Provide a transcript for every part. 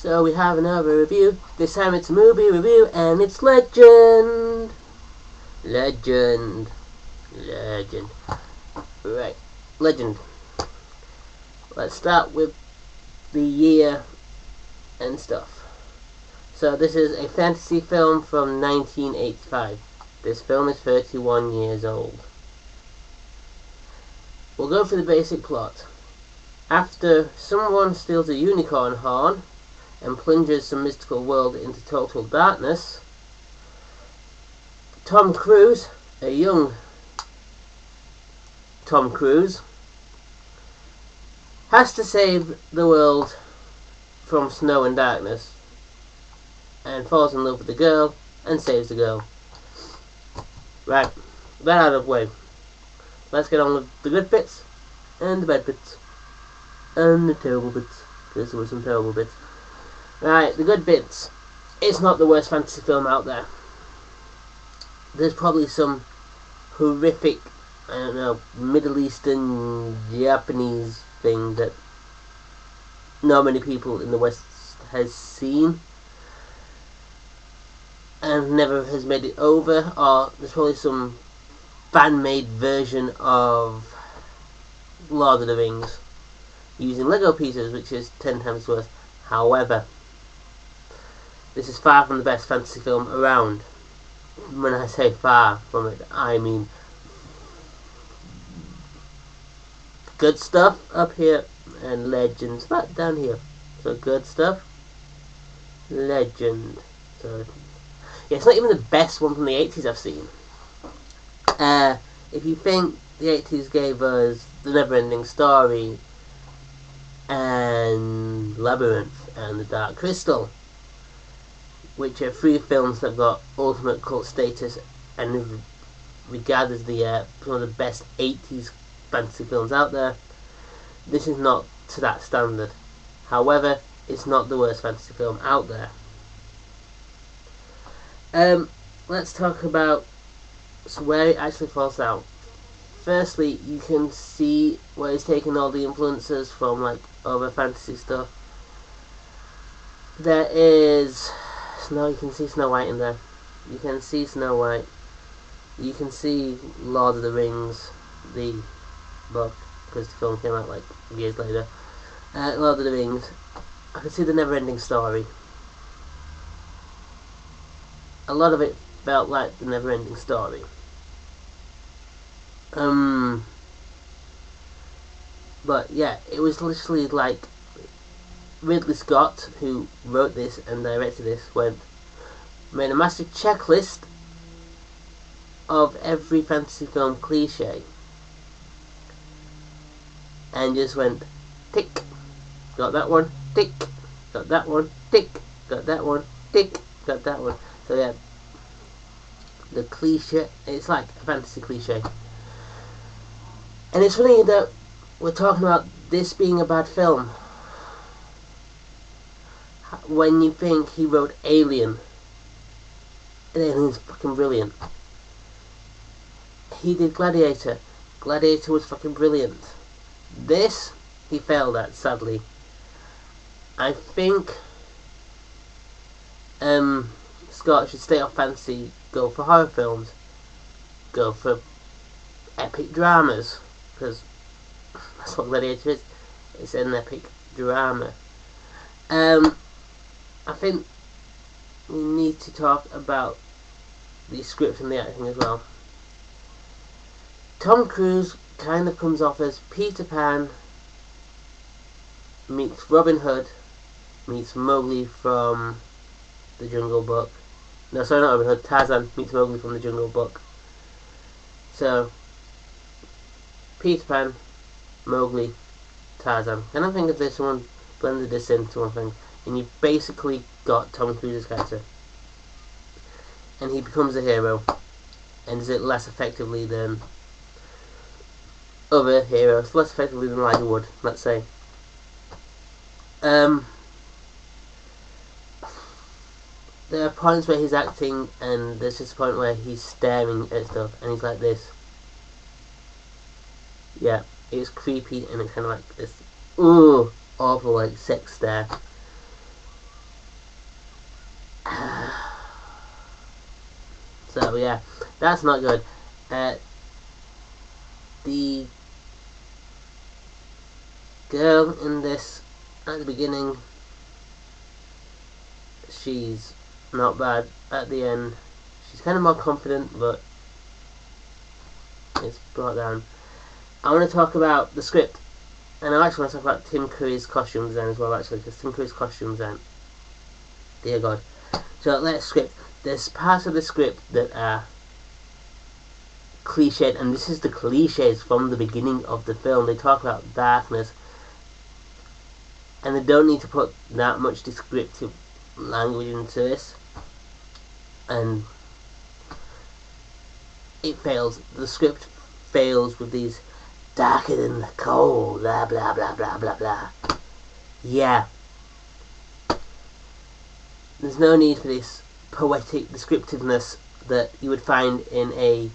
So we have another review. This time it's a movie review, and it's Legend. Legend. Right, Legend. Let's start with the year and stuff. So this is a fantasy film from 1985. This film is 31 years old. We'll go for the basic plot. After someone steals a unicorn horn and plunges some mystical world into total darkness, Tom Cruise, a young Tom Cruise, has to save the world from snow and darkness, and falls in love with the girl and saves the girl. Right, that out of the way. Let's get on with the good bits and the bad bits and the terrible bits, because there were some terrible bits. Right, the good bits. It's not the worst fantasy film out there. There's probably some horrific, I don't know, Middle Eastern, Japanese thing that not many people in the West has seen and never has made it over, or there's probably some fan-made version of Lord of the Rings using Lego pieces, which is 10 times worse. However, this is far from the best fantasy film around. When I say far from it, I mean good stuff up here and legends right down here. So good stuff, legend. So yeah, it's not even the best one from the 80s I've seen. If you think the 80s gave us The Never-Ending Story and Labyrinth and The Dark Crystal, which are 3 films that got ultimate cult status and regarded as the one of the best 80s fantasy films out there, this is not to that standard. However, it's not the worst fantasy film out there. Let's talk about where it actually falls out. Firstly, you can see where he's taken all the influences from like other fantasy stuff. There is Snow. You can see Snow White in there. You can see Snow White. You can see Lord of the Rings, the book, because the film came out like years later. Lord of the Rings. I can see The Never-Ending Story. A lot of it felt like The Never-Ending Story. But yeah, it was literally like Ridley Scott, who wrote this and directed this, made a massive checklist of every fantasy film cliche and just went tick, got that one, tick, got that one, tick, got that one, tick, got that one. So yeah, the cliche, it's like a fantasy cliche. And it's funny that we're talking about this being a bad film when you think he wrote Alien. And Alien's fucking brilliant. He did Gladiator. Gladiator was fucking brilliant. This, he failed at, sadly. I think Scott should stay off fantasy, go for horror films, go for epic dramas, because that's what Gladiator is. It's an epic drama. I think we need to talk about the script and the acting as well. Tom Cruise kind of comes off as Peter Pan meets Robin Hood meets Mowgli from the Jungle Book. No, sorry, not Robin Hood. Tarzan meets Mowgli from the Jungle Book. So, Peter Pan, Mowgli, Tarzan. And I think if there's someone blended this into one thing, and you've basically got Tom Cruise's character, and he becomes a hero, and does it less effectively than other heroes, less effectively than Elijah Wood, let's say. There are points where he's acting, and there's just a point where he's staring at stuff, and he's like this. Yeah, it's creepy, and it's kind of like this, awful, like, sex stare. So yeah, that's not good. The girl in this at the beginning, she's not bad. At the end, she's kind of more confident, but it's brought down. I want to talk about the script, and I actually want to talk about Tim Curry's costume design as well, actually, because Tim Curry's costume design, dear God. So let's script. There's parts of the script that are cliched, and this is the cliches from the beginning of the film. They talk about darkness, and they don't need to put that much descriptive language into this, and it fails. The script fails with these darker than the coal, blah blah blah blah blah blah. Yeah, there's no need for this poetic descriptiveness that you would find in a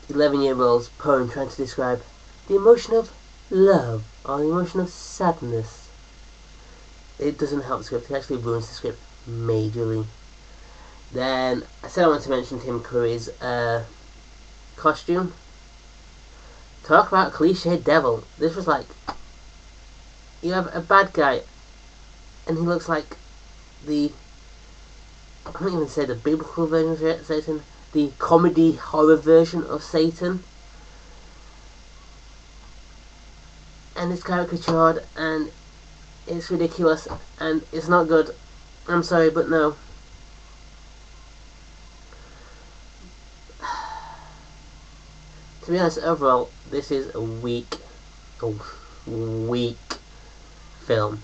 11-year-old's poem trying to describe the emotion of love or the emotion of sadness. It doesn't help the script. It actually ruins the script majorly. Then I said I wanted to mention Tim Curry's costume. Talk about cliche devil. This was like, you have a bad guy and he looks like I can't even say the biblical version of Satan, the comedy horror version of Satan, and it's caricatured and it's ridiculous and it's not good. I'm sorry, but no. To be honest, overall, this is a weak film.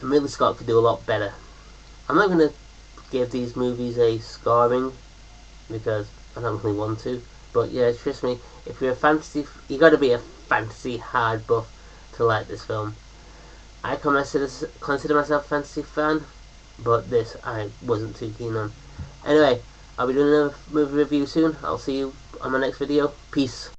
And Ridley Scott could do a lot better. I'm not going to give these movies a scoring because I don't really want to. But yeah, trust me, if you're a fantasy, you got to be a fantasy hard buff to like this film. I consider myself a fantasy fan, but this I wasn't too keen on. Anyway, I'll be doing another movie review soon. I'll see you on my next video. Peace.